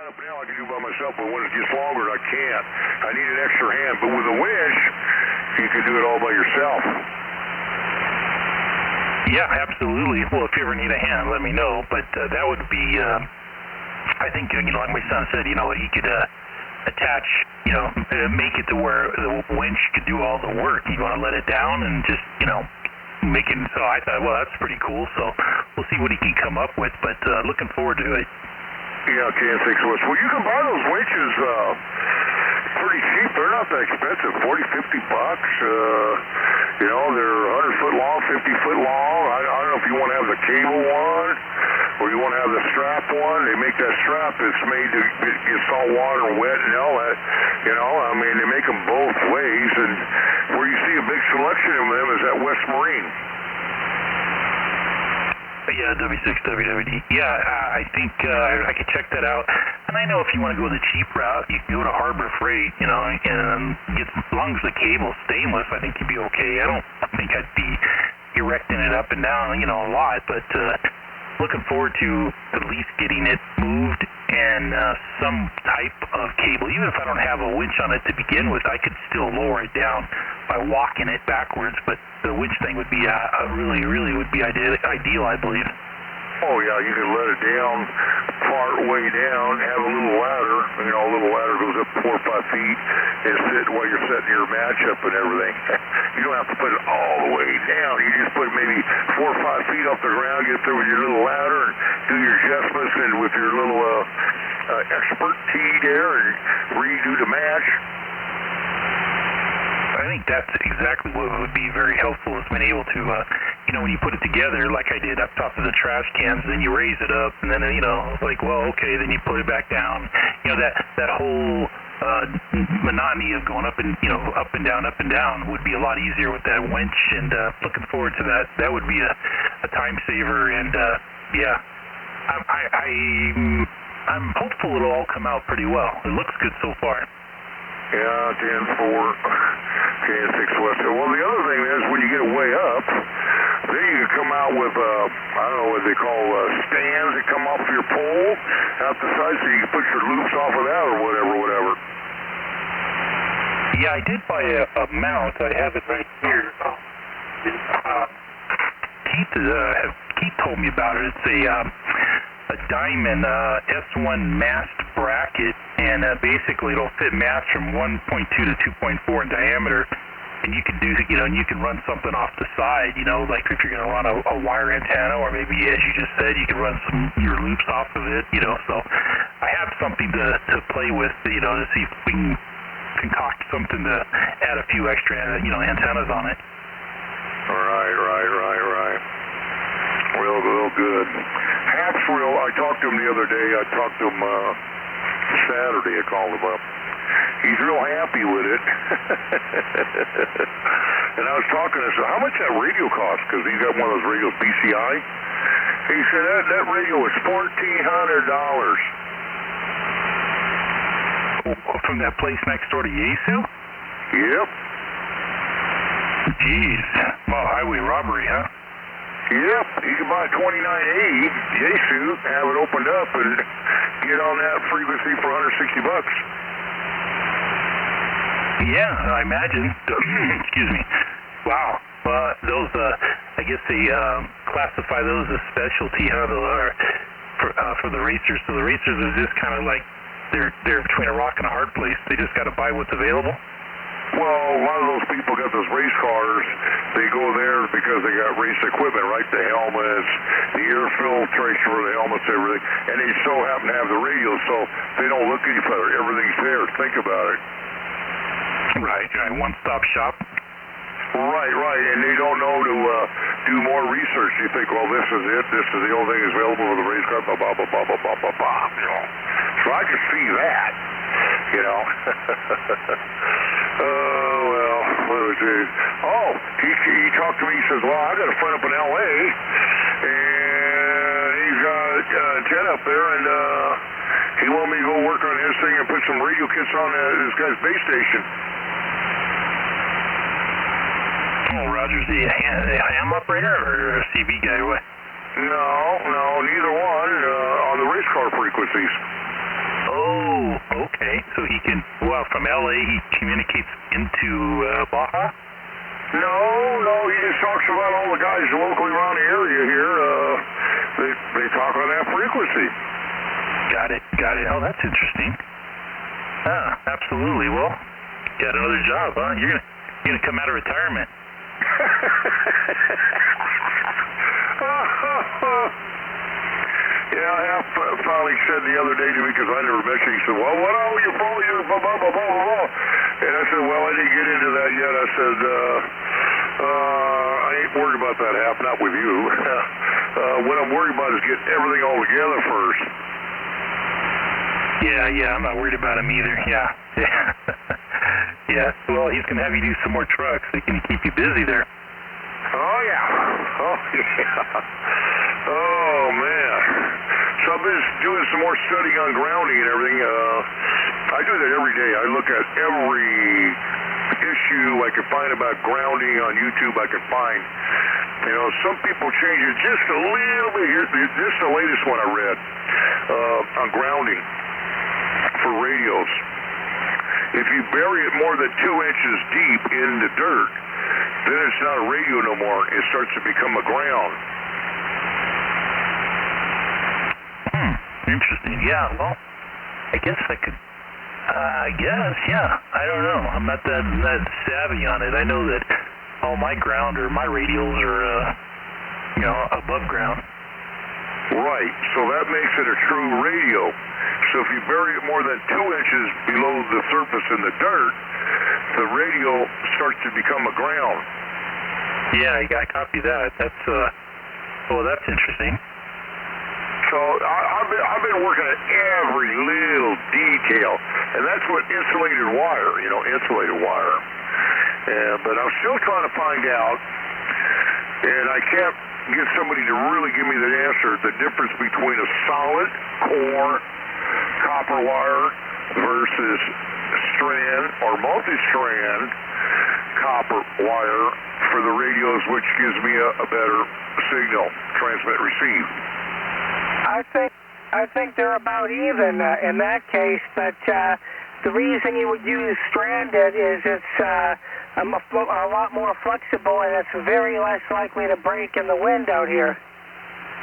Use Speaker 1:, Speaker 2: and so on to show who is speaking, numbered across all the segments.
Speaker 1: up and down I can do by myself, but when it gets longer, I can't. I need an extra hand. But with a winch, you can do it all by yourself.
Speaker 2: Yeah, absolutely. Well, if you ever need a hand, let me know. But that would be, I think, like my son said, he could attach, make it to where the winch could do all the work. You want to let it down and just, make it. So I thought, well, that's pretty cool. So we'll see what he can come up with. But looking forward to it.
Speaker 1: Yeah, KN6 West. Well, you can buy those winches pretty cheap. They're not that expensive, $40, $50. They're 100 foot long, 50 foot long. I don't know if you want to have the cable one or you want to have the strap one. They make that strap that's made to get salt water and wet and all that. They make them both ways. And where you see a big selection of them is at West Marine.
Speaker 2: Yeah, W6WWD. Yeah, I think I could check that out. And I know if you want to go the cheap route, you can go to Harbor Freight, and get, as long as the cable's stainless, I think you'd be okay. I don't think I'd be erecting it up and down, a lot, but looking forward to at least getting it moved and some type of cable. Even if I don't have a winch on it to begin with, I could still lower it down by walking it backwards, but the winch thing would be really would be ideal, I believe.
Speaker 1: Oh yeah, you can let it down, part way down, have a little ladder. A little ladder goes up 4 or 5 feet and sit while you're setting your match up and everything. You don't have to put it all the way down. You just put maybe 4 or 5 feet off the ground, get there with your little ladder and do your adjustments and with your little expert key there and redo the match.
Speaker 2: I think that's exactly what would be very helpful, is being able to, when you put it together, like I did up top of the trash cans, then you raise it up, and then, then you put it back down. That whole monotony of going up and down would be a lot easier with that winch, and looking forward to that. That would be a time saver, and, I'm hopeful it'll all come out pretty well. It looks good so far.
Speaker 1: Yeah, 10-4, KN6 West. Well, the other thing is when you get way up, then you can come out with, I don't know what they call stands that come off your pole out the side so you can put your loops off of that or whatever.
Speaker 2: Yeah, I did buy a mount. I have it right here. Keith told me about it. It's a diamond S1 mast bracket, and basically it'll fit masts from 1.2 to 2.4 in diameter, and you can do, you can run something off the side, like if you're going to run a wire antenna, or maybe, as you just said, you can run your loops off of it, so I have something to play with, to see if we can concoct something to add a few extra, antennas on it. Right.
Speaker 1: Real good. Hap's real. I talked to him the other day. I talked to him Saturday. I called him up. He's real happy with it. And I was talking to him, I said, how much that radio cost? Because he's got one of those radios, BCI. He said, that radio was $1,400.
Speaker 2: From that place next door to Yesu?
Speaker 1: Yep.
Speaker 2: Jeez. Well, highway robbery, huh?
Speaker 1: Yep, you can buy a 29A Yesu, have it opened up, and get on that frequency for $160.
Speaker 2: Yeah, I imagine. Excuse me. Wow. Those, I guess they classify those as specialty, huh? For the racers. So the racers are just kind of like they're between a rock and a hard place. They just got to buy what's available.
Speaker 1: Well, a lot of those people got those race cars. They go there because they got race equipment, right? The helmets, the air filtration for the helmets, everything. And they so happen to have the radio, so they don't look any further. Everything's there. Think about it.
Speaker 2: Right. One-stop shop.
Speaker 1: Right. And they don't know to do more research. You think, well, this is it. This is the only thing that's available for the race car. Blah, blah, blah, blah, blah, blah, blah, blah. So I can see that. He talked to me, he says, well, I got a friend up in L.A., and he's got antenna up there, and he wanted me to go work on his thing and put some radio kits on this guy's base station.
Speaker 2: Oh, Roger's the ham operator or a CB guy? What?
Speaker 1: No, neither one, on the race car frequencies.
Speaker 2: Oh, Okay, so he can, well, from LA, he communicates into Baja?
Speaker 1: No, he just talks about all the guys locally around the area here. They talk on that frequency.
Speaker 2: Got it. Oh, that's interesting. Absolutely. Well, got another job, huh? You're gonna come out of retirement.
Speaker 1: Yeah, Hap finally said the other day to me, because I never mentioned, he said, well, what are you for? You blah, blah, blah, blah, blah. And I said, well, I didn't get into that yet. I said, I ain't worried about that, Hap, not with you. What I'm worried about is getting everything all together first.
Speaker 2: Yeah, I'm not worried about him either. Yeah. Yeah, well, he's going to have you do some more trucks. He's going to keep you busy there.
Speaker 1: Oh, yeah. Oh, man. So I've been doing some more studying on grounding and everything. I do that every day. I look at every issue I can find about grounding on YouTube. I can find, some people change it just a little bit. This is the latest one I read on grounding for radios. If you bury it more than 2 inches deep in the dirt, then it's not a radio no more. It starts to become a ground.
Speaker 2: Interesting. Yeah, well, I guess yeah. I don't know. I'm not that savvy on it. I know that all my ground or my radials are, above ground.
Speaker 1: Right. So that makes it a true radio. So if you bury it more than 2 inches below the surface in the dirt, the radio starts to become a ground.
Speaker 2: Yeah, I copy that. That's that's interesting.
Speaker 1: So I've been working at every little detail, and that's what insulated wire. But I'm still trying to find out, and I can't get somebody to really give me the answer, the difference between a solid core copper wire versus strand or multi-strand copper wire for the radios, which gives me a better signal, transmit, receive.
Speaker 3: I think they're about even in that case, but the reason you would use stranded is it's a lot more flexible and it's very less likely to break in the wind out here.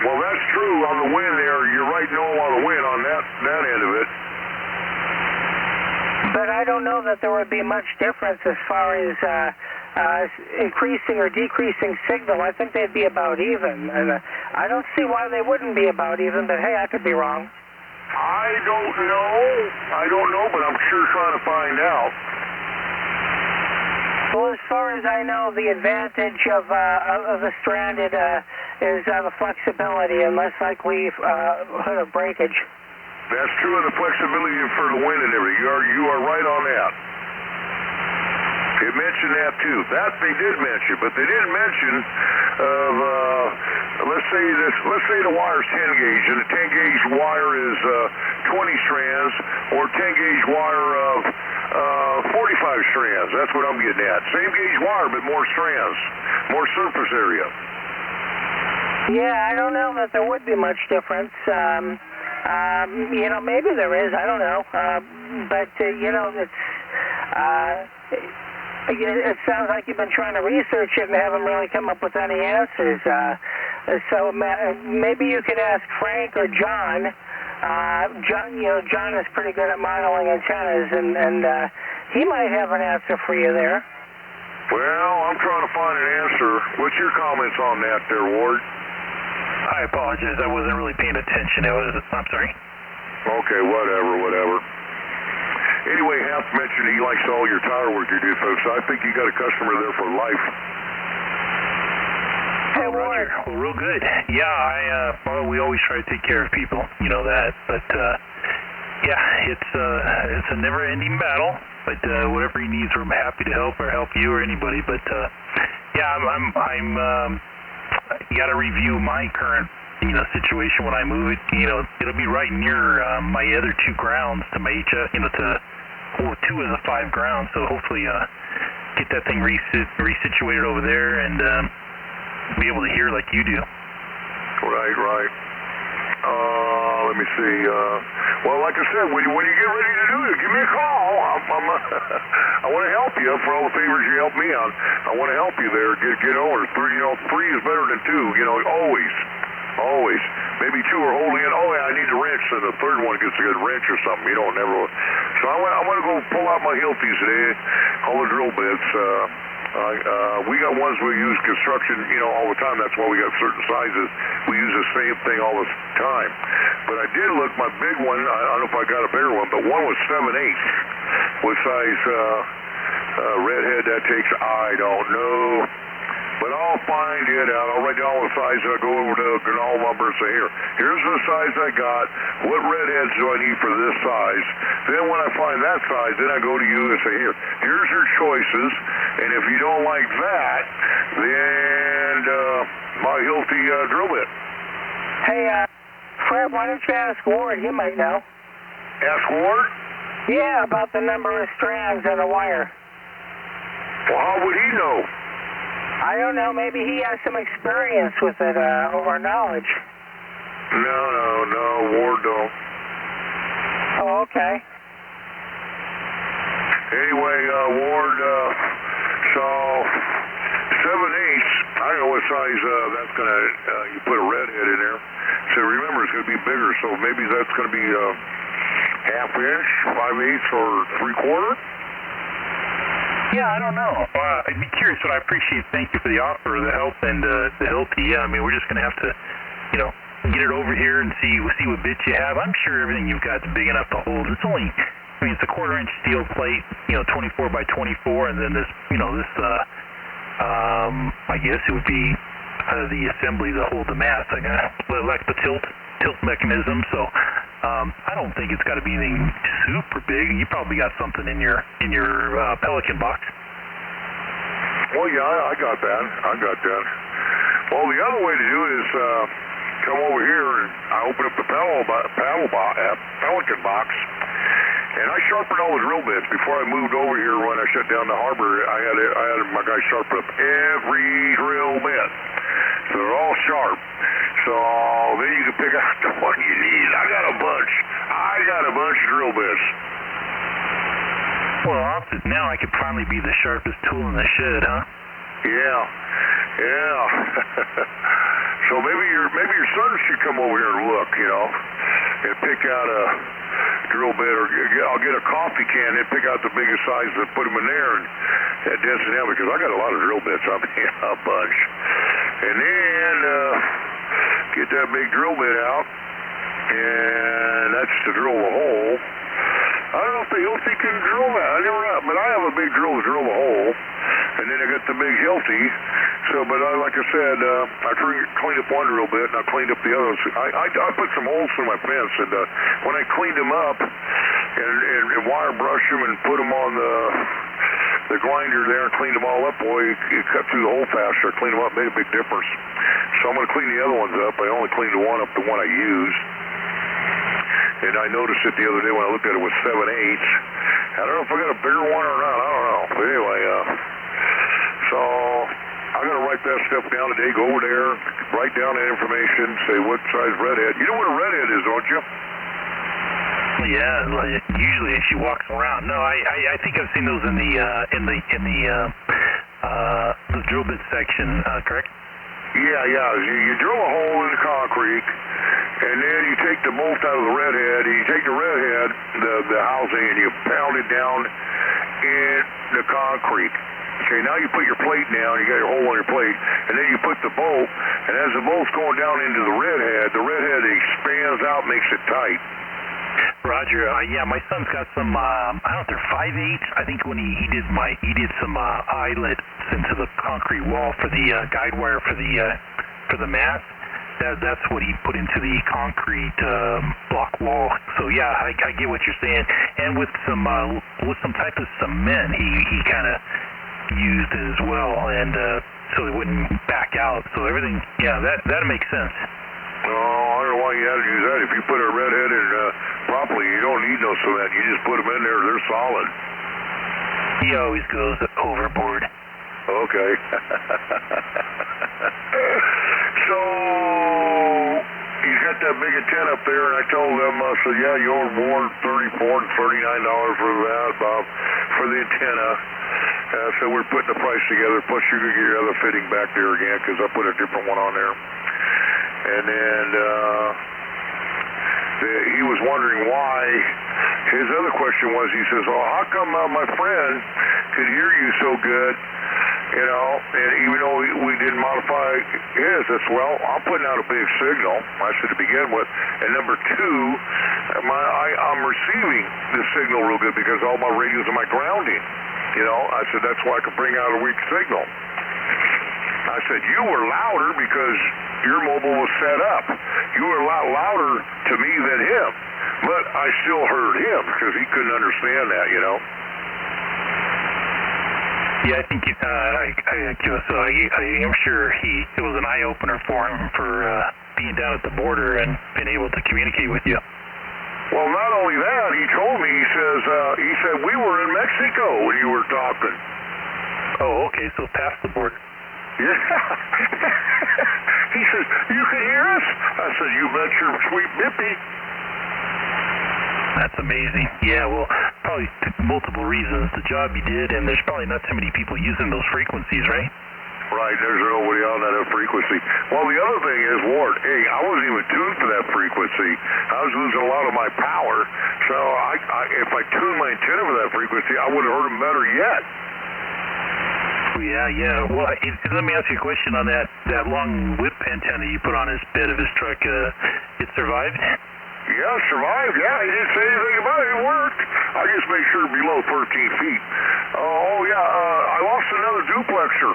Speaker 1: Well, that's true on the wind there. You're right, no, on the wind on that end of it.
Speaker 3: But I don't know that there would be much difference as far as increasing or decreasing signal. I think they'd be about even. And I don't see why they wouldn't be about even, but hey, I could be wrong.
Speaker 1: I don't know, but I'm sure trying to find out.
Speaker 3: Well, as far as I know, the advantage of the stranded is the flexibility and less likely of breakage.
Speaker 1: That's true of the flexibility for the wind and everything. You are right on that. It mentioned that too. That they did mention, but they didn't mention of let's say the wire's 10 gauge and the 10 gauge wire is 20 strands or 10 gauge wire of 45 strands. That's what I'm getting at. Same gauge wire, but more strands, more surface area.
Speaker 3: Yeah, I don't know that there would be much difference. Maybe there is. I don't know. But it sounds like you've been trying to research it and haven't really come up with any answers. So maybe you could ask Frank or John. John is pretty good at modeling antennas, and he might have an answer for you there.
Speaker 1: Well, I'm trying to find an answer. What's your comments on that there, Ward?
Speaker 2: I apologize. I wasn't really paying attention. I'm sorry.
Speaker 1: Okay, whatever. Anyway, Hap mentioned he likes all your tire work you do, folks. So I think you got a customer there for life.
Speaker 3: Hey, Ward.
Speaker 2: Well, real good. Yeah, we always try to take care of people. You know that. But, it's a never-ending battle. But whatever he needs, we're happy to help you or anybody. But, I'm got to review my current, situation when I move it. It'll be right near my other 2 grounds to my 2 of the 5 grounds. So hopefully get that thing resituated over there and be able to hear like you do.
Speaker 1: Right. let me see. Well, like I said, when you get ready to do it, give me a call. I want to help you for all the favors you helped me on. I want to help you there. Get over. Three is better than two. Always. Maybe two are holding it. Oh, yeah, I need a wrench, so the third one gets a good wrench or something. You don't never. So I want to go pull out my Hilties today, all the drill bits. We got ones we use construction, all the time. That's why we got certain sizes. We use the same thing all the time. But I did look, my big one, I don't know if I got a bigger one, but one was 7/8. What size redhead that takes, I don't know. But I'll find it out. I'll write down all the sizes. I'll go over to Granal Lumber and say, here's the size I got. What redheads do I need for this size? Then when I find that size, then I go to you and say, here's your choices. And if you don't like that, then my Hilti drill bit.
Speaker 3: Hey, Fred, why don't you ask Ward? He might know.
Speaker 1: Ask Ward?
Speaker 3: Yeah, about the number of strands on the wire.
Speaker 1: Well, how would he know?
Speaker 3: I don't know. Maybe he has some experience with it over knowledge.
Speaker 1: No, Ward don't.
Speaker 3: Oh, okay.
Speaker 1: Anyway, Ward, so 7/8. I don't know what size that's going to, you put a redhead in there. So remember, it's going to be bigger, so maybe that's going to be half inch, 5/8, or 3/4?
Speaker 2: Yeah, I don't know. I'd be curious, but I appreciate. Thank you for the offer, the help, and the Hilti. Yeah, I mean, we're just going to have to, get it over here and see what bits you have. I'm sure everything you've got is big enough to hold. It's only, it's a 1/4-inch steel plate, 24 by 24, and then this, I guess it would be the assembly to hold the mast, like the tilt mechanism. So I don't think it's got to be anything super big. You probably got something in your Pelican box.
Speaker 1: Well, yeah, I got that. Well, the other way to do it is come over here and I open up the Pelican box, and I sharpened all the drill bits before I moved over here. When I shut down the harbor, I had my guy sharpen up every drill bit, so they're all sharp. So then you can pick out the one you need. I got a bunch of drill bits.
Speaker 2: Well, now I could finally be the sharpest tool in the shed, huh?
Speaker 1: Yeah. So maybe your son should come over here and look, and pick out a drill bit, or I'll get a coffee can and pick out the biggest size and put them in there and dents it down, because I got a lot of drill bits. I mean, a bunch. And then get that big drill bit out, and that's to drill the hole. I don't know if the Hilti can drill that. I never have, but I have a big drill to drill the hole, and then I got the big Hilti. So, but like I said, I cleaned up one drill bit, and I cleaned up the others. I put some holes through my fence, and when I cleaned them up and wire brushed them and put them on the grinder there and cleaned them all up, boy, it cut through the hole faster. I cleaned them up, made a big difference. So I'm going to clean the other ones up. I only cleaned the one up, the one I used. And I noticed it the other day when I looked at it was 7/8. I don't know if I got a bigger one or not. I don't know. But anyway, so I'm going to write that stuff down today. Go over there, write down that information, say what size redhead. You know what a redhead is, don't you?
Speaker 2: Yeah, usually she walks around. No, I think I've seen those in the drill bit section, correct?
Speaker 1: Yeah. You drill a hole in the concrete, and then you take the bolt out of the redhead, and you take the redhead, the housing, and you pound it down in the concrete. Okay, now you put your plate down, you got your hole on your plate, and then you put the bolt, and as the bolt's going down into the redhead expands out, makes it tight.
Speaker 2: Roger. Yeah, my son's got some. I don't know if they're 5/8. I think when he did some eyelets into the concrete wall for the guide wire for the mast. That's what he put into the concrete block wall. So yeah, I get what you're saying. And with some type of cement, he kind of used it as well, and so it wouldn't back out. So everything, yeah, that makes sense.
Speaker 1: Oh, I don't know why you had to use that. If you put a redhead in properly, you don't need no cement. You just put them in there; they're solid.
Speaker 2: He always goes overboard.
Speaker 1: Okay. So he's got that big antenna up there, and I told him, I said, yeah, you owe more than $34 and $39 for that, Bob, for the antenna. So we're putting the price together, plus you're going to get your other fitting back there again, because I put a different one on there. And then he was wondering why. His other question was, he says, well, how come my friend could hear you so good, you know, and even though we didn't modify his? I said, well, I'm putting out a big signal, I said, to begin with. And number two, I'm receiving the signal real good because all my radios are my grounding. You know, I said, that's why I could bring out a weak signal. I said, you were louder because your mobile was set up. You were a lot louder to me than him. But I still heard him because he couldn't understand that, you know.
Speaker 2: Yeah, I think I am sure it was an eye-opener for him for being down at the border and being able to communicate with you.
Speaker 1: Well, not only that, he told me, he said, we were in Mexico when you were talking.
Speaker 2: Oh, okay, so past the border.
Speaker 1: Yeah. He says, you can hear us? I said, you bet your sweet bippy.
Speaker 2: That's amazing. Yeah, well, probably multiple reasons. The job you did, and there's probably not too many people using those frequencies, right?
Speaker 1: Right, there's nobody on that frequency. Well, the other thing is, Ward, hey, I wasn't even tuned for that frequency. I was losing a lot of my power, so if I tuned my antenna for that frequency, I would have heard them better yet.
Speaker 2: Yeah. Well, let me ask you a question on that long whip antenna you put on his bed of his truck. It survived?
Speaker 1: Yeah, survived. Yeah, he didn't say anything about it. It worked. I just made sure below 13 feet. I lost another duplexer.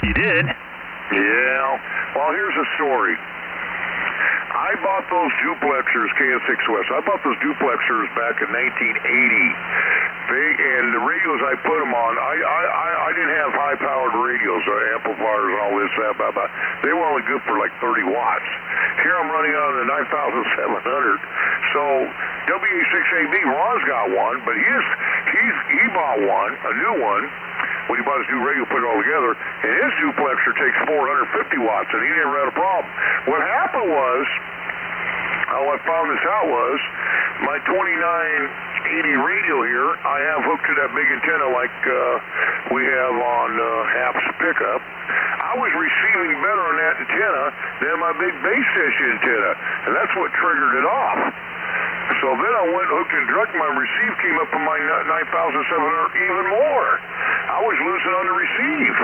Speaker 2: You did?
Speaker 1: Yeah. Well, here's a story. I bought those duplexers, KN6 West. I bought those duplexers back in 1980. And the radios I put them on, I didn't have high-powered radios, amplifiers and all this, blah, blah. They were only good for like 30 watts. Here I'm running on the 9700. So WA6AB, Ron's got one, but he bought one, a new one. When he bought his new radio, put it all together, and his duplexer takes 450 watts, and he never had a problem. What happened was, how I found this out was, my 2980 radio here, I have hooked to that big antenna like we have on Hap's pickup. I was receiving better on that antenna than my big base station antenna, and that's what triggered it off. So then I went hooked and direct. My receive came up on my 9700 even more. I was losing on the receive.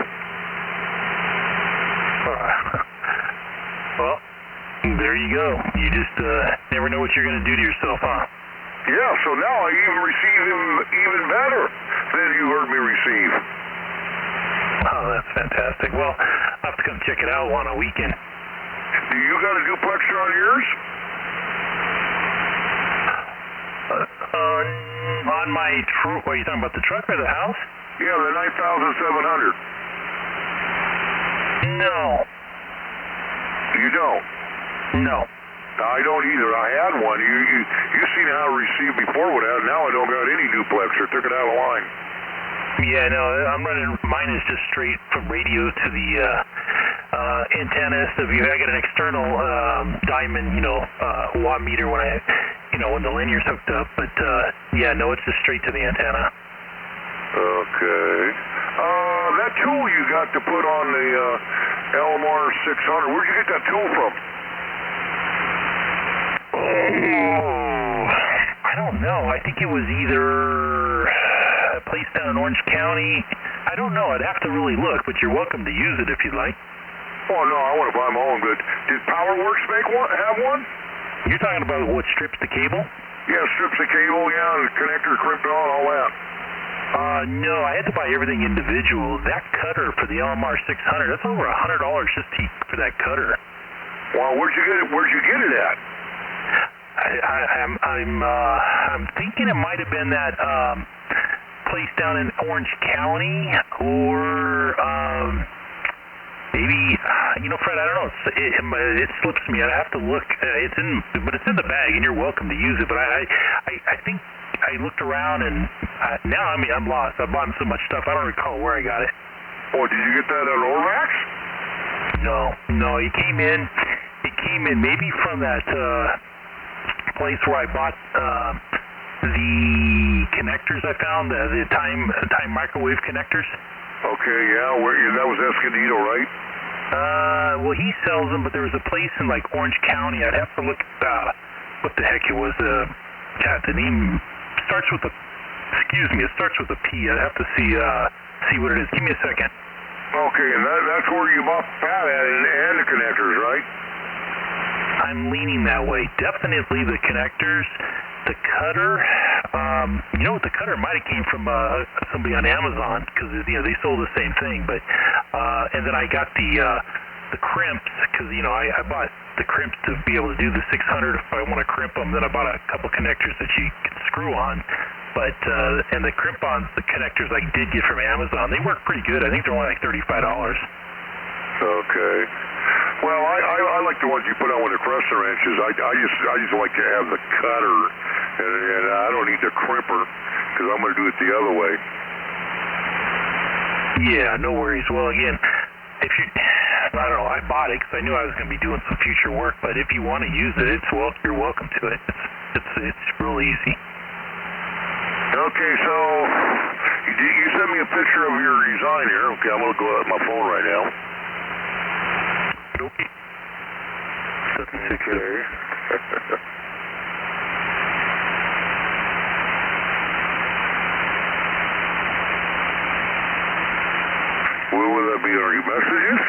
Speaker 2: Well, there you go. You just never know what you're going to do to yourself, huh?
Speaker 1: Yeah, so now I even receive him even better than you heard me receive.
Speaker 2: Oh, that's fantastic. Well, I'll have to come check it out on a weekend.
Speaker 1: Do you got a duplexer on yours?
Speaker 2: On my truck, what are you talking about, the truck or the house?
Speaker 1: Yeah, the 9700.
Speaker 2: No.
Speaker 1: You don't?
Speaker 2: No.
Speaker 1: I don't either. I had one. You seen how I received before with that. Now I don't got any duplexer. Took it out of line.
Speaker 2: Yeah, no, I'm running, mine is just straight from radio to the antenna. So I got an external diamond, watt meter when when the linear's hooked up. But yeah, no, it's just straight to the antenna.
Speaker 1: Okay. That tool you got to put on the LMR 600, where'd you get that tool from?
Speaker 2: Oh, I don't know. I think it was either a place down in Orange County. I don't know. I'd have to really look, but you're welcome to use it if you'd like.
Speaker 1: Oh, no, I want to buy my own. But did PowerWorks have one?
Speaker 2: You're talking about what strips the cable?
Speaker 1: Yeah, strips the cable, yeah, the connector, krypton, all that.
Speaker 2: No, I had to buy everything individual. That cutter for the LMR 600, that's over $100 just for that cutter.
Speaker 1: Well, where'd you get it at?
Speaker 2: I'm thinking it might have been that place down in Orange County, or maybe Fred, I don't know. It slips me. I have to look. But it's in the bag, and you're welcome to use it. But I think I looked around, and now I'm lost. I bought so much stuff. I don't recall where I got it.
Speaker 1: Oh, did you get that at Ormax?
Speaker 2: No. It came in maybe from that place where I bought the connectors I found, the time microwave connectors.
Speaker 1: Okay, yeah, that was Escondido, right?
Speaker 2: Well, he sells them, but there was a place in like Orange County. I'd have to look what the heck it was. The name starts with a. Excuse me, it starts with a P. I'd have to see what it is. Give me a second.
Speaker 1: Okay, and that's where you bought the pad and the connectors, right?
Speaker 2: I'm leaning that way. Definitely the connectors. The cutter, the cutter might have came from somebody on Amazon because they sold the same thing. But and then I got the crimps because I bought the crimps to be able to do the 600 if I want to crimp them. Then I bought a couple connectors that you can screw on. But and the crimp-ons, the connectors I did get from Amazon, they work pretty good. I think they're only like $35.
Speaker 1: Okay. Well, I like the ones you put on with the crescent wrenches. I just like to have the cutter, and I don't need the crimper because I'm going to do it the other way.
Speaker 2: Yeah, no worries. Well, again, if you, I don't know, I bought it because I knew I was going to be doing some future work. But if you want to use it, you're welcome to it. It's real easy.
Speaker 1: Okay, so you sent me a picture of your design here. Okay, I'm going to go at my phone right now.
Speaker 2: Okay.
Speaker 1: Okay. Where will that be? Are you messages?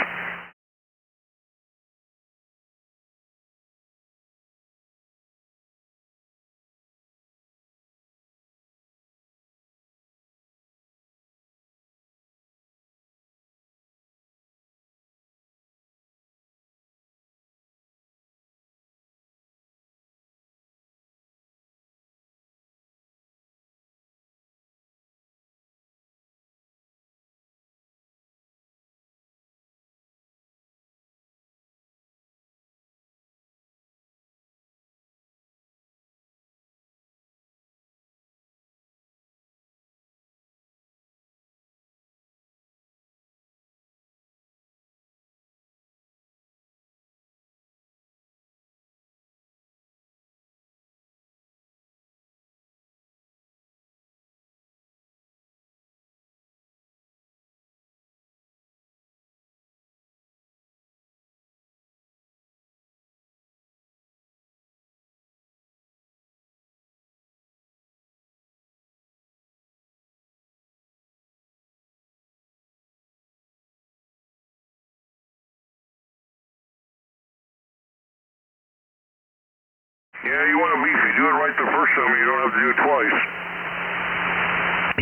Speaker 1: Yeah, you want to be, if you do it right the first time, you don't have to do it twice.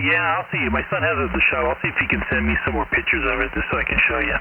Speaker 2: Yeah, I'll see. My son has it at the shop. I'll see if he can send me some more pictures of it just so I can show you.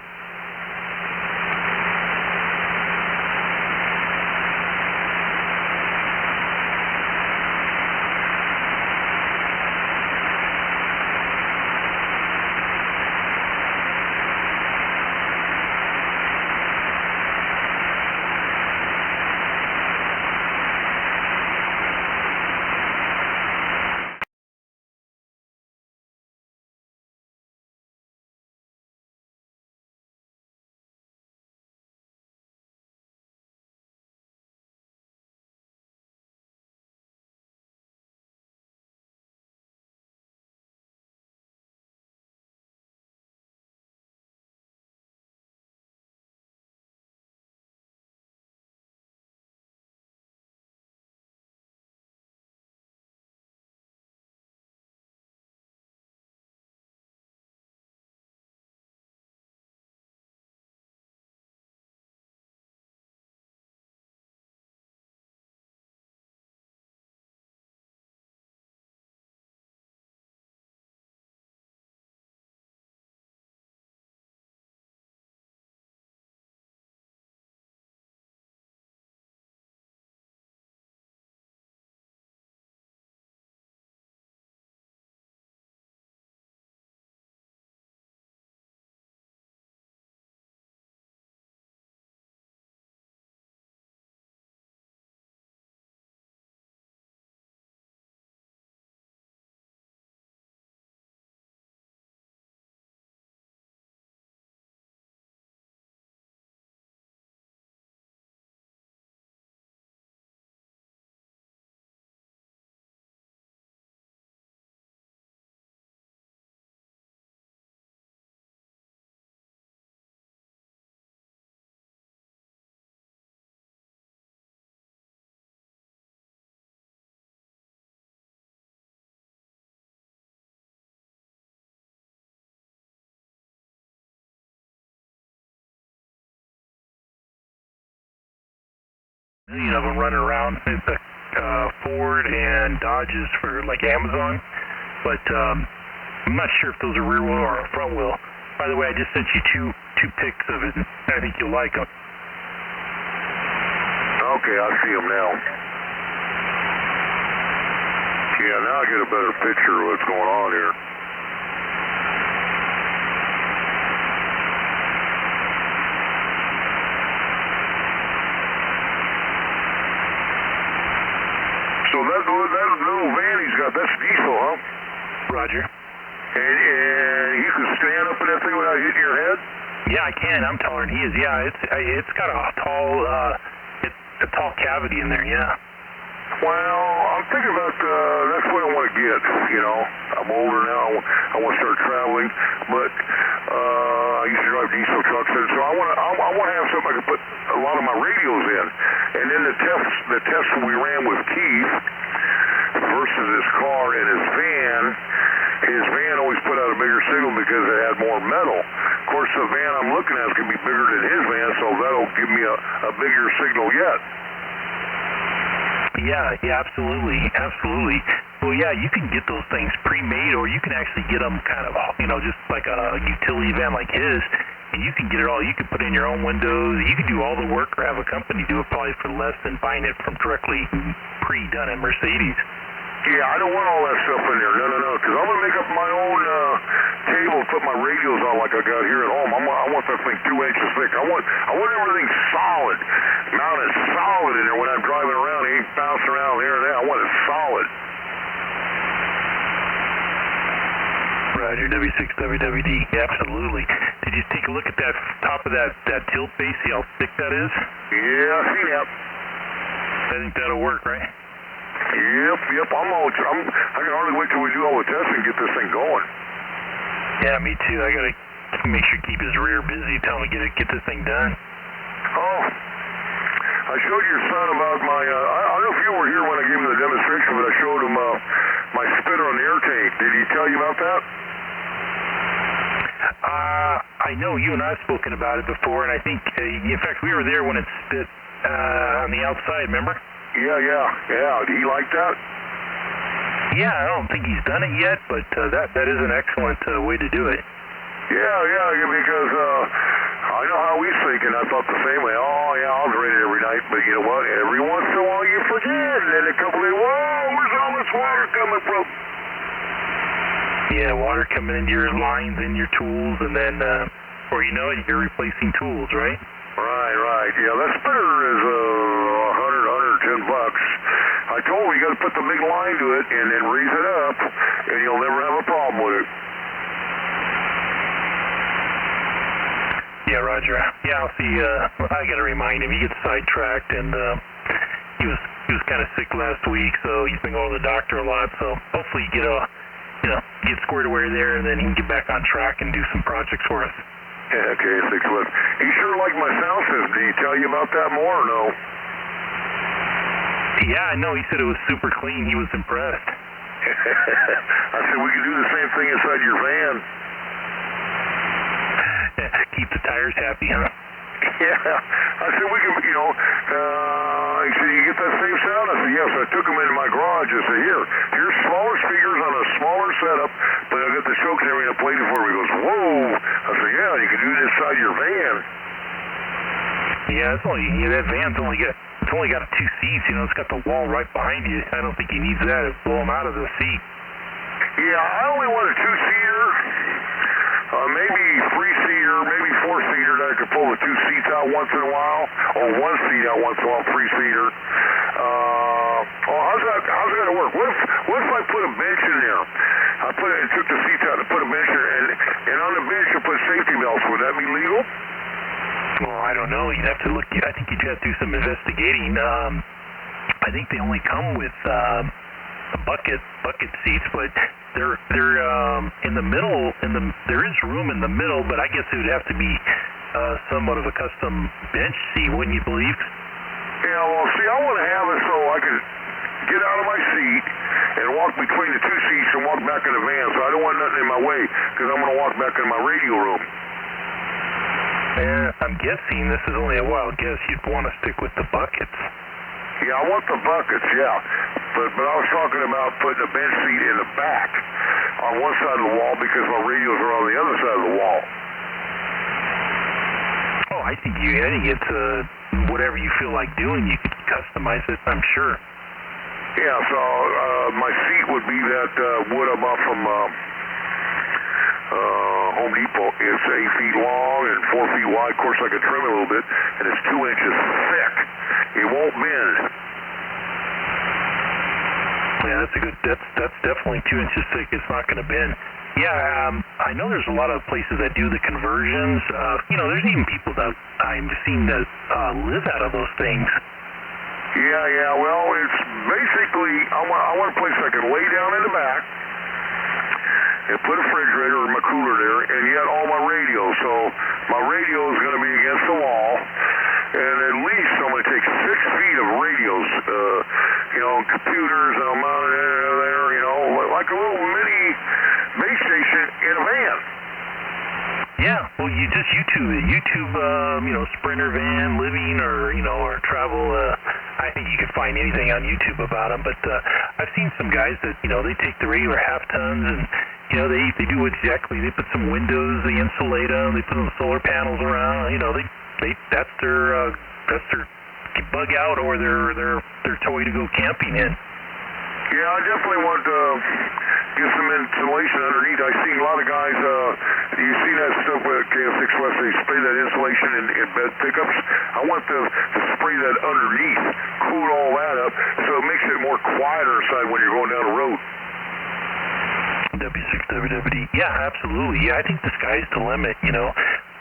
Speaker 2: million of them running around. It's Ford and Dodges for like Amazon, but I'm not sure if those are rear wheel or front wheel. By the way, I just sent you two pics of it. I think you'll like them.
Speaker 1: Okay, I see them now. Yeah, now I get a better picture of what's going on here. So that little van he's got, that's diesel, huh?
Speaker 2: Roger.
Speaker 1: And you can stand up in that thing without hitting your head?
Speaker 2: Yeah, I can. I'm taller than he is. Yeah, it's got a tall cavity in there. Yeah.
Speaker 1: Well, I'm thinking about that's what I want to get. You know, I'm older now. I want to start traveling, but I used to drive diesel trucks, and so I want to have something I can put a lot of my radios in. And then the test we ran with Keith versus his car and his van always put out a bigger signal because it had more metal. Of course, the van I'm looking at is going to be bigger than his van, so that'll give me a bigger signal yet.
Speaker 2: Yeah, absolutely. Well, yeah, you can get those things pre-made, or you can actually get them kind of, just like a utility van like his, and you can get it all. You can put in your own windows. You can do all the work, or have a company do it probably for less than buying it from directly pre-done at Mercedes.
Speaker 1: Yeah, I don't want all that stuff in there. No, because I'm going to make up my own table and put my radios on like I got here at home. I want that thing 2 inches thick. I want everything solid, mounted solid in there when I'm driving around. It ain't bouncing around here and there. I want it solid.
Speaker 2: Roger, W6WWD. Yeah, absolutely. Did you take a look at that top of that tilt base? See how thick that is?
Speaker 1: Yeah, I see that.
Speaker 2: I think that'll work, right?
Speaker 1: Yep. I can hardly wait till we do all the testing and get this thing going.
Speaker 2: Yeah, me too. I gotta make sure keep his rear busy. Tell him to get this thing done.
Speaker 1: Oh, I showed your son about my. I don't know if you were here when I gave him the demonstration, but I showed him my spitter on the air tank. Did he tell you about that?
Speaker 2: I know you and I have spoken about it before, and I think, in fact, we were there when it spit on the outside. Remember? Yeah. Did he like that? Yeah, I don't think he's done it yet, but that is an excellent way to do it.
Speaker 1: Yeah, because I know how he's thinking. I thought the same way. Oh, yeah, I'll drain it every night, but you know what? Every once in a while you forget, and then a couple days, whoa, where's all this water coming from?
Speaker 2: Yeah, water coming into your lines and your tools, and then, before you know it, you're replacing tools, right?
Speaker 1: Right. Yeah, that spitter is $110. I told him you got to put the big line to it and then raise it up, and you'll never have a problem with it.
Speaker 2: Yeah, Roger. Yeah, I'll see. I got to remind him. He gets sidetracked, and he was kind of sick last week, so he's been going to the doctor a lot. So hopefully, get squared away there, and then he can get back on track and do some projects for us.
Speaker 1: Yeah, okay, 6 months. He sure liked my sound system. Did he tell you about that more or no?
Speaker 2: Yeah, I know. He said it was super clean. He was impressed.
Speaker 1: I said we can do the same thing inside your van.
Speaker 2: Keep the tires happy, huh?
Speaker 1: Yeah. I said we can, he said, you get that same sound? I said, yes. I took him into my garage. I said, here's smaller speakers on a smaller setup, but I got the choke and everything I played it for him. He goes, whoa. I said, yeah, you can do it inside your van.
Speaker 2: Yeah, that van's only got 2 seats. It's got the wall right behind you. I don't think he needs that to blow him out of the seat.
Speaker 1: Yeah, I only want a 2-seater, maybe 3-seater, maybe 4-seater that I could pull the 2 seats out once in a while, or 1 seat out once in a while, 3-seater. How's that going to work? What if I put a bench in there? I took the seats out and put a bench there, and on the bench I put safety belts. Would that be legal?
Speaker 2: Well, I don't know. You'd have to look. I think you'd have to do some investigating. I think they only come with bucket seats, but they're in the middle. There is room in the middle, but I guess it would have to be somewhat of a custom bench seat, wouldn't you believe?
Speaker 1: Yeah. Well, see, I want to have it so I can get out of my seat and walk between the 2 seats and walk back in the van. So I don't want nothing in my way because I'm going to walk back in my radio room.
Speaker 2: I'm guessing, this is only a wild guess, you'd want to stick with the buckets.
Speaker 1: Yeah, I want the buckets, yeah. But I was talking about putting a bench seat in the back on one side of the wall because my radios are on the other side of the wall.
Speaker 2: Oh, I think it's whatever you feel like doing. You can customize it, I'm sure.
Speaker 1: Yeah, so my seat would be that wood I bought from Home Depot. It's 8 feet long and 4 feet wide. Of course, I could trim it a little bit, and it's 2 inches thick. It won't bend.
Speaker 2: Yeah, that's definitely 2 inches thick. It's not going to bend. Yeah, I know there's a lot of places that do the conversions. There's even people that I've seen that live out of those things.
Speaker 1: Yeah. Well, it's basically I want a place I can lay down in the back and put a refrigerator or my cooler there, and yet all my radios. So my radio is going to be against the wall, and at least I'm going to take 6 feet of radios, computers, and I'll mount it there, like a little mini base station in a van.
Speaker 2: Yeah, well, you just YouTube it. YouTube, Sprinter van, living, or travel. I think you can find anything on YouTube about them. But I've seen some guys that, they take the regular half tons and, they do exactly. They put some windows, they insulate them, they put some solar panels around. That's their bug out or their toy to go camping in.
Speaker 1: Yeah, I definitely want to get some insulation underneath. I've seen a lot of guys, you see that stuff with KF6 West, they spray that insulation in bed pickups. I want to spray that underneath, cool all that up, so it makes it more quieter inside when you're going down the road.
Speaker 2: W6WWD. Yeah, absolutely. Yeah, I think the sky's the limit,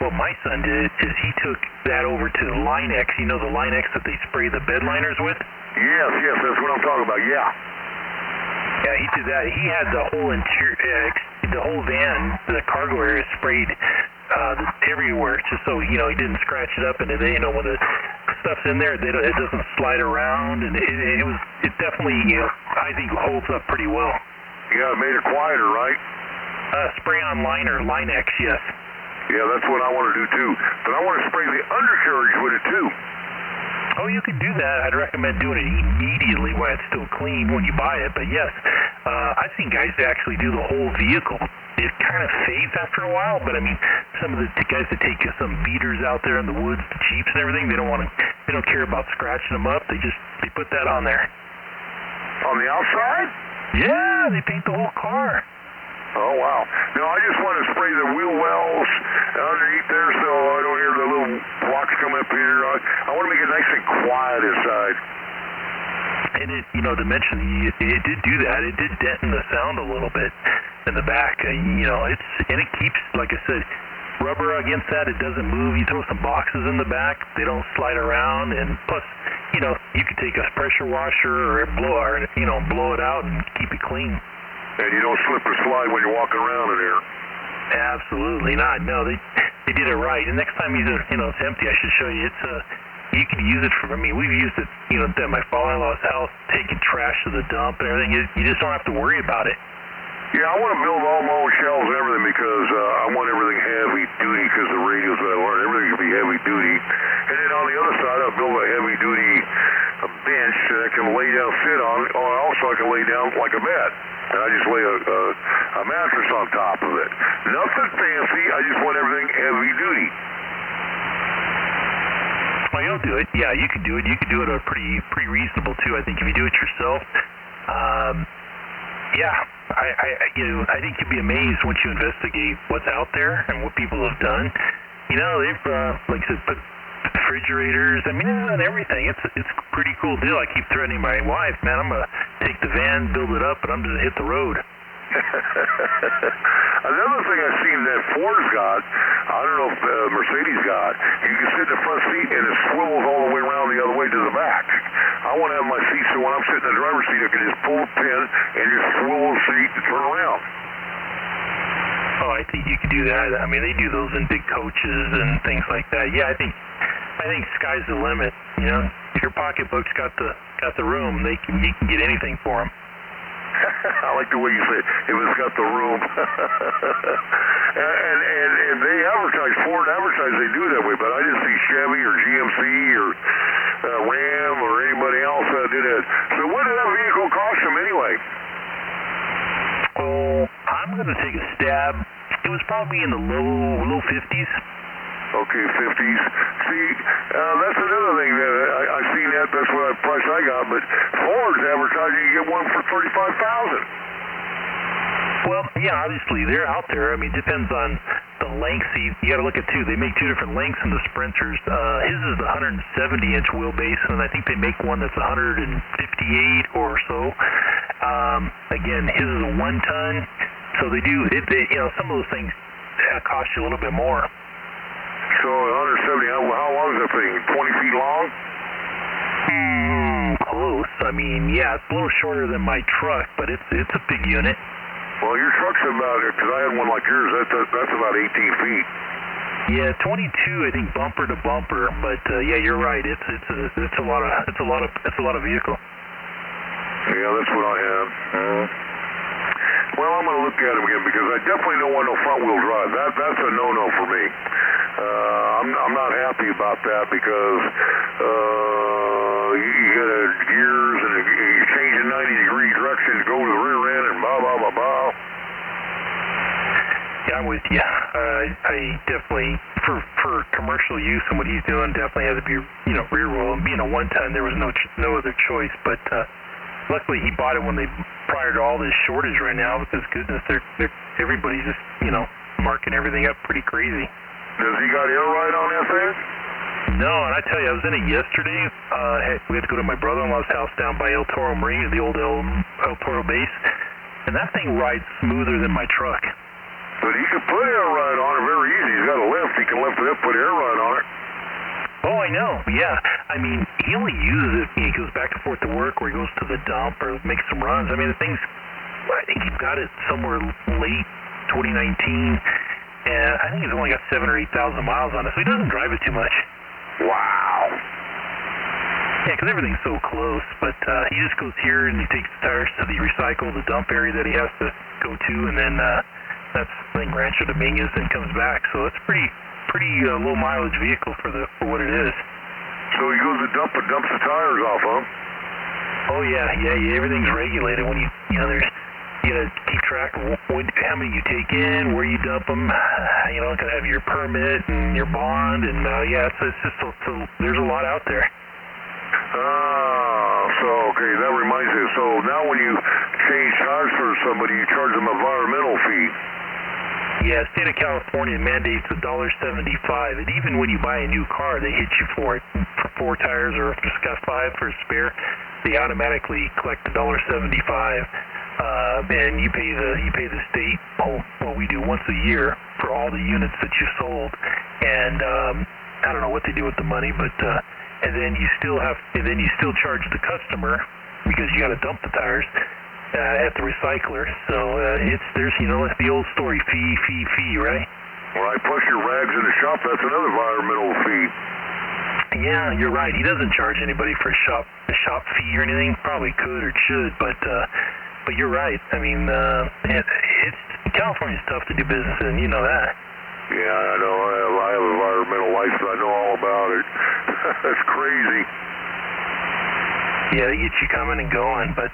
Speaker 2: What my son did is he took that over to Line-X, the Line-X that they spray the bed liners with?
Speaker 1: Yes, that's what I'm talking about, yeah.
Speaker 2: Yeah, he did that. He had the whole interior, the whole van, the cargo area sprayed everywhere, just so he didn't scratch it up. And when the stuff's in there, it doesn't slide around, and it definitely, I think, holds up pretty well.
Speaker 1: Yeah, it made it quieter, right?
Speaker 2: Spray-on liner, Line-X, yes.
Speaker 1: Yeah, that's what I want to do too. But I want to spray the undercarriage with it too.
Speaker 2: Oh, you can do that. I'd recommend doing it immediately while it's still clean when you buy it. But yes, I've seen guys that actually do the whole vehicle. It kind of fades after a while, but I mean, some of the guys that take some beaters out there in the woods, the Jeeps and everything, they don't care about scratching them up. They put that on there.
Speaker 1: On the outside?
Speaker 2: Yeah, they paint the whole car.
Speaker 1: Oh, wow. No, I just want to spray the wheel wells underneath there so I don't hear the little blocks coming up here. I want to make it nice and quiet inside.
Speaker 2: And to mention, it did do that. It did deaden the sound a little bit in the back. And it keeps, like I said, rubber against that. It doesn't move. You throw some boxes in the back, they don't slide around. And plus, you could take a pressure washer or blow it out and keep it clean.
Speaker 1: And you don't slip or slide when you're walking around in there.
Speaker 2: Absolutely not. No, they did it right. And next time it's empty, I should show you. You can use it for. I mean, we've used it, at my father-in-law's house, taking trash to the dump and everything. You just don't have to worry about it.
Speaker 1: Yeah, I want to build all my own shelves and everything because I want everything heavy duty because the radios that I learned, everything can be heavy duty. And then on the other side, I'll build a heavy duty bench that I can lay down, sit on, or also I can lay down like a bed. And I just lay a mattress on top of it. Nothing fancy, I just want everything heavy duty.
Speaker 2: Well, you'll do it. Yeah, you can do it. You can do it pretty reasonable too. I think if you do it yourself, I think you'd be amazed once you investigate what's out there and what people have done. They've like I said, put refrigerators. I mean, they've done everything. It's a pretty cool deal. I keep threatening my wife, man, I'm gonna take the van, build it up, and I'm gonna hit the road.
Speaker 1: Another thing I've seen that Ford's got, I don't know if Mercedes got, you can sit in the front seat and it swivels all the way around the other way to the back. I want to have my seat so when I'm sitting in the driver's seat, I can just pull the pin and just swivel the seat and turn around.
Speaker 2: Oh, I think you could do that. I mean, they do those in big coaches and things like that. Yeah, I think sky's the limit. If your pocketbook's got the room, you can get anything for them.
Speaker 1: I like the way you say it, if it's got the room. and they advertise, Ford advertise they do that way, but I didn't see Chevy or GMC or Ram or anybody else did it. So what did that vehicle cost them anyway?
Speaker 2: Oh, I'm going to take a stab. It was probably in the low 50s.
Speaker 1: Okay, 50s. See, that's another thing that I seen that. That's what price I got. But Ford's advertising you get one for $35,000.
Speaker 2: Well, yeah, obviously they're out there. I mean, it depends on the lengths. You got to look at two. They make two different lengths in the Sprinters. His is the 170-inch wheelbase, and I think they make one that's 158 or so. Again, his is a 1-ton, so they do. Some of those things cost you a little bit more.
Speaker 1: So 170, how long is that thing? 20 feet long?
Speaker 2: Close. I mean, yeah, it's a little shorter than my truck, but it's a big unit.
Speaker 1: Well, your truck's about, because I had one like yours, that's about 18 feet.
Speaker 2: Yeah, 22, I think, bumper to bumper. But yeah, you're right. It's a lot of vehicle.
Speaker 1: Yeah, that's what I had. Well, I'm going to look at them again because I definitely don't want no front wheel drive. That's a no-no for me. I'm not happy about that because you got gears and you're changing 90-degree direction to go to the rear end and blah blah blah blah.
Speaker 2: Yeah, I'm with you. I definitely for commercial use and what he's doing definitely has to be rear wheel. And being a 1-ton, there was no other choice. But luckily he bought it prior to all this shortage right now because goodness, everybody's just marking everything up pretty crazy.
Speaker 1: Does he got air ride on that thing?
Speaker 2: No, and I tell you, I was in it yesterday. We had to go to my brother-in-law's house down by El Toro Marine, the old El Toro base, and that thing rides smoother than my truck.
Speaker 1: But he can put air ride on it very easy. He's got a lift. He can lift it up, put air ride on it.
Speaker 2: Oh, I know. Yeah. I mean, he only uses it. He goes back and forth to work, or he goes to the dump, or makes some runs. I mean, I think he's got it somewhere late 2019. And I think he's only got 7,000 or 8,000 miles on it, so he doesn't drive it too much.
Speaker 1: Wow.
Speaker 2: Yeah, because everything's so close. But he just goes here and he takes the tires to the dump area that he has to go to, and then that's I think Rancho Dominguez, and comes back. So it's pretty low mileage vehicle for what it is.
Speaker 1: So he goes to dump and dumps the tires off, huh?
Speaker 2: Oh yeah. Everything's regulated when you gotta keep track of how many you take in, where you dump them. Gotta have your permit and your bond, and it's just there's a lot out there.
Speaker 1: Okay, that reminds me. So now when you change tires for somebody, you charge them an environmental fee.
Speaker 2: Yeah, state of California mandates $1.75, and even when you buy a new car, they hit you for it. For 4 tires, or if you just got 5 for a spare, they automatically collect $1.75. And you pay the state what we do once a year for all the units that you sold, and I don't know what they do with the money, but and then you still charge the customer because you got to dump the tires at the recycler. So there's the old story, fee, right?
Speaker 1: Right. Plus your rags in the shop, that's another environmental fee.
Speaker 2: Yeah, you're right. He doesn't charge anybody for a shop fee or anything. Probably could or should, but you're right. I mean, California's tough to do business in. You know that.
Speaker 1: Yeah, I know. I have environmental license. I know all about it. That's crazy.
Speaker 2: Yeah, they get you coming and going. But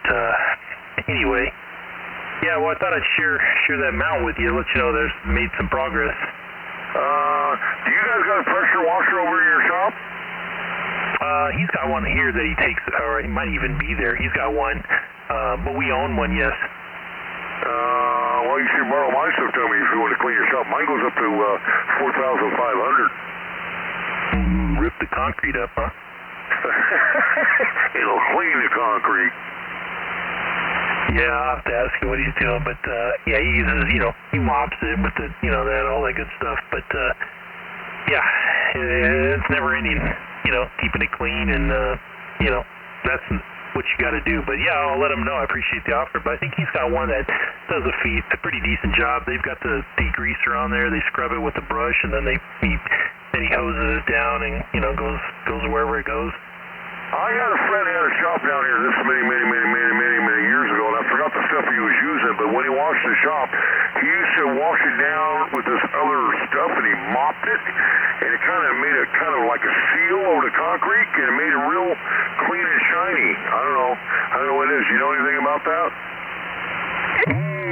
Speaker 2: anyway, yeah. Well, I thought I'd share that mount with you. Let you know there's made some progress.
Speaker 1: Do you guys got a pressure washer over in your shop?
Speaker 2: He's got one here that he takes, or he might even be there. He's got one, but we own one, yes.
Speaker 1: Well, you should borrow my stuff. Tell me if you want to clean your shop. Mine goes up to $4,500.
Speaker 2: Rip the concrete up, huh?
Speaker 1: It'll clean the concrete.
Speaker 2: Yeah, I'll have to ask him what he's doing, but yeah, he uses, he mops it with the, all that good stuff. But yeah, it's never ending. Keeping it clean, and that's what you got to do. But yeah, I'll let him know. I appreciate the offer, but I think he's got one that does a pretty decent job. They've got the degreaser on there. They scrub it with a brush, and then he hoses it down, and goes wherever it goes.
Speaker 1: I had a friend who had a shop down here this many years ago, and I forgot the stuff he the shop, he used to wash it down with this other stuff, and he mopped it, and it kind of made it kind of like a seal over the concrete, and it made it real clean and shiny. I don't know what it is. You know anything about that?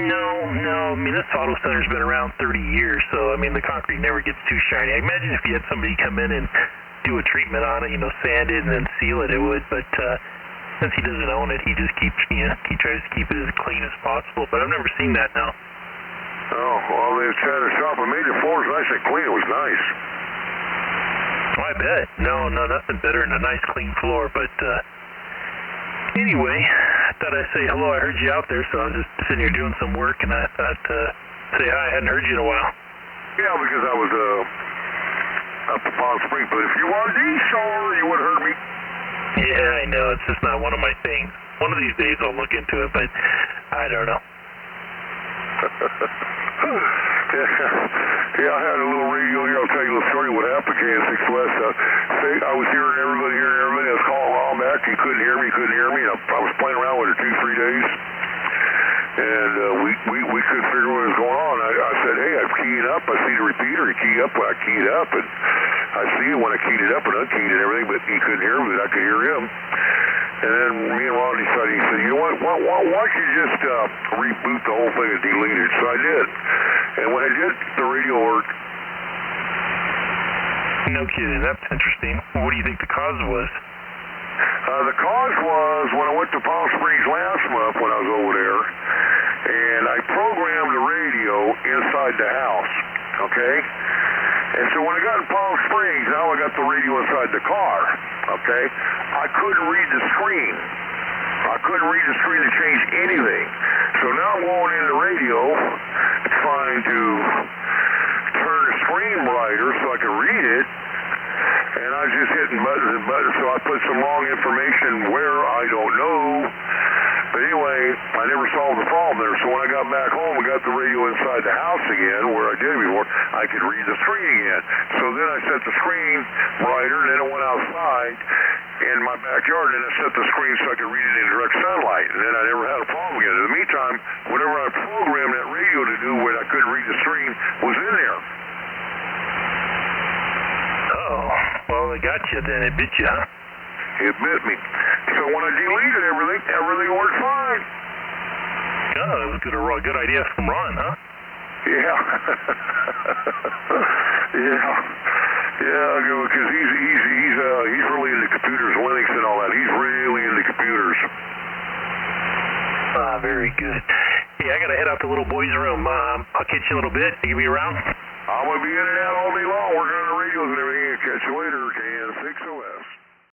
Speaker 2: No. I mean, this auto center's been around 30 years, so, I mean, the concrete never gets too shiny. I imagine if you had somebody come in and do a treatment on it, sand it and then seal it, it would, but since he doesn't own it, he just keeps, he tries to keep it as clean as possible, but I've never seen that now.
Speaker 1: Oh, well, they had a shop and made the floors nice and clean. It was nice.
Speaker 2: Oh, I bet. No, nothing better than a nice clean floor, but anyway, I thought I'd say hello. I heard you out there, so I was just sitting here doing some work, and I thought, say hi. I hadn't heard you in a while.
Speaker 1: Yeah, because I was up at Palm Springs, but if you were D-Shore, you would have heard me.
Speaker 2: Yeah, I know. It's just not one of my things. One of these days I'll look into it, but I don't know.
Speaker 1: Yeah, I had a little radio here. I'll tell you a little story what happened, KN6 West. I was hearing everybody. I was calling Ron back. He couldn't hear me. And I was playing around with it 2-3 days. And we couldn't figure what was going on. I said, hey, I'm keying up. I see the repeater. He keyed up when I keyed up. And I see it when I keyed it up and unkeyed and everything, but he couldn't hear me, but I could hear him. And then me and Ron decided, he said, you know what, why don't you just reboot the whole thing and delete it? So I did. And when I did, the radio worked.
Speaker 2: No kidding. That's interesting. What do you think the cause was?
Speaker 1: The cause was when I went to Palm Springs last month when I was over there, and I programmed the radio inside the house, okay? And so when I got in Palm Springs, now I got the radio inside the car, okay? I couldn't read the screen. To change anything. So now I'm going in the radio trying to turn the screen brighter so I can read it. And I was just hitting buttons, so I put some wrong information where I don't know. But anyway, I never solved the problem there. So when I got back home and got the radio inside the house again, where I did before, I could read the screen again. So then I set the screen brighter, and then I went outside in my backyard, and I set the screen so I could read it in direct sunlight. And then I never had a problem again. In the meantime, whatever I programmed that radio to do when I couldn't read the screen was in there.
Speaker 2: Oh, well, it got you then. It bit you, huh?
Speaker 1: It bit me. So when I deleted everything worked fine.
Speaker 2: Oh, that was a good idea from Ron, huh?
Speaker 1: Yeah. Yeah, because he's really into computers, Linux and all that. He's really into computers.
Speaker 2: Ah, very good. Hey, I gotta head out to little boy's room. I'll catch you a little bit. You gonna be around?
Speaker 1: I'm gonna be in and out all day long, working on the radios and everything. Catch you later, okay?